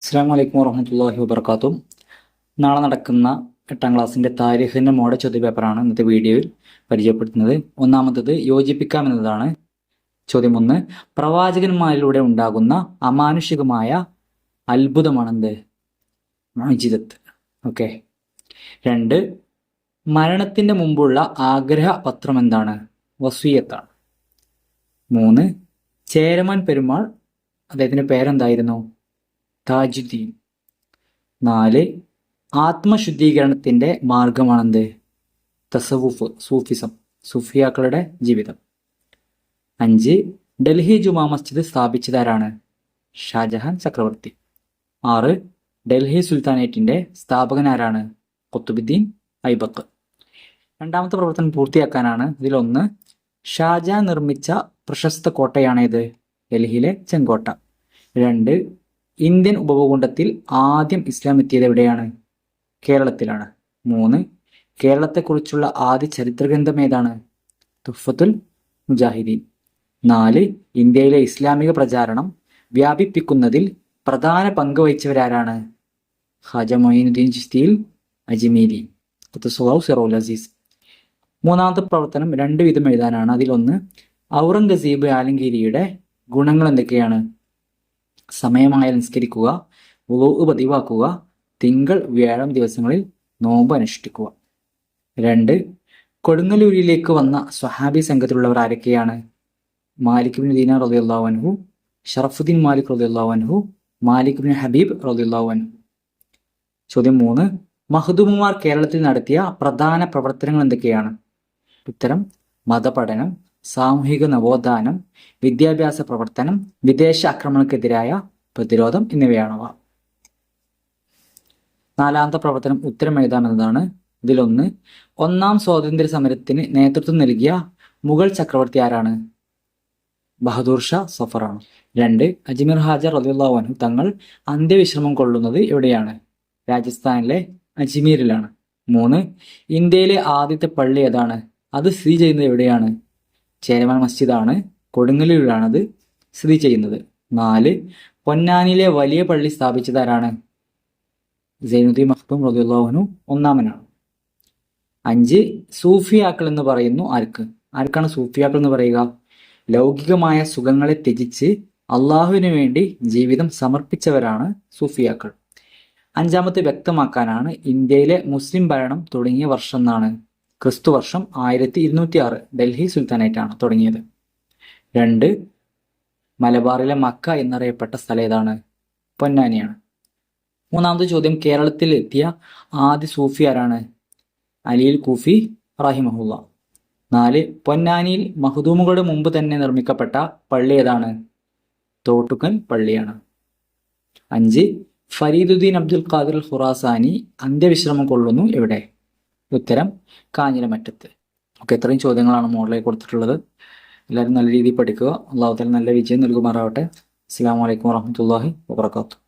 അസ്സലാമു അലൈക്കും വറഹ്മത്തുള്ളാഹി വബർക്കാത്തു. നാളെ നടക്കുന്ന 8ാം ക്ലാസ്സിൻ്റെ താരിഖിൻ്റെ മോഡൽ ചോദ്യപേപ്പറാണ് ഇന്നത്തെ വീഡിയോയിൽ പരിചയപ്പെടുത്തുന്നത്. ഒന്നാമത്തത് യോജിപ്പിക്കാം എന്നതാണ്. ചോദ്യം 1, പ്രവാചകന്മാരിലൂടെ ഉണ്ടാകുന്ന അമാനുഷികമായ അത്ഭുതമാണെന്ത്? മുഅ്ജിസത്ത്. ഓക്കെ. 2, മരണത്തിൻ്റെ മുമ്പുള്ള ആഗ്രഹപത്രം എന്താണ്? വസിയ്യത്താണ്. 3, ചേരമാൻ പെരുമാൾ അദ്ദേഹത്തിൻ്റെ പേരെന്തായിരുന്നു? താജുദ്ദീൻ. 4, ആത്മശുദ്ധീകരണത്തിൻ്റെ മാർഗമാണെന്ത്? തസവുഫ്, സൂഫിസം, സൂഫിയാക്കളുടെ ജീവിതം. 5, ഡൽഹി ജുമാ മസ്ജിദ് സ്ഥാപിച്ചതാരാണ്? ഷാജഹാൻ ചക്രവർത്തി. 6, ഡൽഹി സുൽത്താനേറ്റിൻ്റെ സ്ഥാപകൻ ആരാണ്? ഖുത്ബുദ്ദീൻ ഐബക്ക്. രണ്ടാമത്തെ പ്രവർത്തനം പൂർത്തിയാക്കാനാണ്. ഇതിലൊന്ന്, ഷാജഹാൻ നിർമ്മിച്ച പ്രശസ്ത കോട്ടയാണേത്? ഡൽഹിയിലെ ചെങ്കോട്ട. 2, ഇന്ത്യൻ ഉപഭൂഖണ്ഡത്തിൽ ആദ്യം ഇസ്ലാം എത്തിയത് എവിടെയാണ്? കേരളത്തിലാണ്. 3, കേരളത്തെക്കുറിച്ചുള്ള ആദ്യ ചരിത്രഗ്രന്ഥം ഏതാണ്? തുഹ്ഫത്തുൽ മുജാഹിദീൻ. 4, ഇന്ത്യയിലെ ഇസ്ലാമിക പ്രചാരണം വ്യാപിപ്പിക്കുന്നതിൽ പ്രധാന പങ്ക് വഹിച്ചവരാരാണ്? ഖാജ മൊയ്നുദ്ദീൻ ചിശ്തിയിൽ അജ്മീരി, ഖുദ്ദസല്ലാഹു സിറഹുൽ അസീസ്. മൂന്നാമത്തെ പ്രവർത്തനം 2 വീതം എഴുതാനാണ്. അതിലൊന്ന്, ഔറംഗസീബ് ആലംഗീരിയുടെ ഗുണങ്ങൾ എന്തൊക്കെയാണ്? സമയമായാൽ നിസ്കരിക്കുക, വുളൂഅ് പതിവാക്കുക, തിങ്കൾ വ്യാഴം ദിവസങ്ങളിൽ നോമ്പ് അനുഷ്ഠിക്കുക. 2, കൊടുങ്ങല്ലൂരിലേക്ക് വന്ന സ്വഹാബി സംഘത്തിലുള്ളവർ ആരൊക്കെയാണ്? മാലിക് ഇബ്നു ദീനാർ റളിയല്ലാഹു അൻഹു, ഷറഫുദ്ദീൻ മാലിക് റളിയല്ലാഹു അൻഹു, മാലിക് ഇബ്നു ഹബീബ് റളിയല്ലാഹു അൻഹു. ചോദ്യം 3, മഖ്ദൂമുമാർ കേരളത്തിൽ നടത്തിയ പ്രധാന പ്രവർത്തനങ്ങൾ എന്തൊക്കെയാണ്? ഉത്തരം, മതപഠനം, സാമൂഹിക നവോത്ഥാനം, വിദ്യാഭ്യാസ പ്രവർത്തനം, വിദേശ ആക്രമണക്കെതിരായ പ്രതിരോധം എന്നിവയാണവ. നാലാമത്തെ പ്രവർത്തനം ഉത്തരം എഴുതാമെന്നതാണ്. ഇതിലൊന്ന്, 1ാം സ്വാതന്ത്ര്യ സമരത്തിന് നേതൃത്വം നൽകിയ മുഗൾ ചക്രവർത്തി ആരാണ്? ബഹദൂർ ഷാ സഫറാണ്. 2, അജ്മീർ ഹാജ റളിയല്ലാഹു അൻഹു തങ്ങൾ അന്ത്യവിശ്രമം കൊള്ളുന്നത് എവിടെയാണ്? രാജസ്ഥാനിലെ അജ്മീരിലാണ്. 3, ഇന്ത്യയിലെ ആദ്യത്തെ പള്ളി ഏതാണ്? അത് സ്ഥിതി ചെയ്യുന്നത് എവിടെയാണ്? ചേരമാൻ മസ്ജിദാണ്, കൊടുങ്ങല്ലൂരിലാണത് സ്ഥിതി ചെയ്യുന്നത്. 4, പൊന്നാനിയിലെ വലിയ പള്ളി സ്ഥാപിച്ചത് ആരാണ്? സൈനുദ്ദീൻ മഖ്ദൂം റളിയല്ലാഹു അൻഹു ഒന്നാമനാണ്. 5, സൂഫിയാക്കൾ എന്ന് പറയുന്നു ആർക്കാണ് സൂഫിയാക്കൾ എന്ന് പറയുക? ലൗകികമായ സുഖങ്ങളെ ത്യജിച്ച് അള്ളാഹുവിന് വേണ്ടി ജീവിതം സമർപ്പിച്ചവരാണ് സൂഫിയാക്കൾ. 5-മത്തെ വ്യക്തമാക്കാനാണ്. ഇന്ത്യയിലെ മുസ്ലിം ഭരണം തുടങ്ങിയ വർഷം എന്നാണ്? ക്രിസ്തു വർഷം 1206 ഡൽഹി സുൽത്താനേറ്റാണ് തുടങ്ങിയത്. 2, മലബാറിലെ മക്ക എന്നറിയപ്പെട്ട സ്ഥലം ഏതാണ്? പൊന്നാനിയാണ്. 3-മത്തെ ചോദ്യം, കേരളത്തിൽ എത്തിയ ആദ്യ സൂഫി ആരാണ്? അലിയിൽ കൂഫി റഹിമഹുല്ല. 4, പൊന്നാനിയിൽ മഖ്ദൂമുകളുടെ മുമ്പ് തന്നെ നിർമ്മിക്കപ്പെട്ട പള്ളി ഏതാണ്? തോട്ടുക്കൽ പള്ളിയാണ്. 5, ഫരീദുദ്ദീൻ അബ്ദുൽ ഖാദിർ അൽ ഖുറാസാനി അന്ത്യവിശ്രമം കൊള്ളുന്നു എവിടെ? ഉത്തരം, കാഞ്ഞിരമറ്റത്ത്. ഓക്കെ, ഇത്രയും ചോദ്യങ്ങളാണ് മോഡലായി കൊടുത്തിട്ടുള്ളത്. എല്ലാവരും നല്ല രീതിയിൽ പഠിക്കുക. അല്ലാഹു തആല നല്ല വിജയം നൽകുമാറാവട്ടെ. അസ്സലാമു അലൈക്കും വറഹ്മത്തുള്ളാഹി വബറകാതുഹു.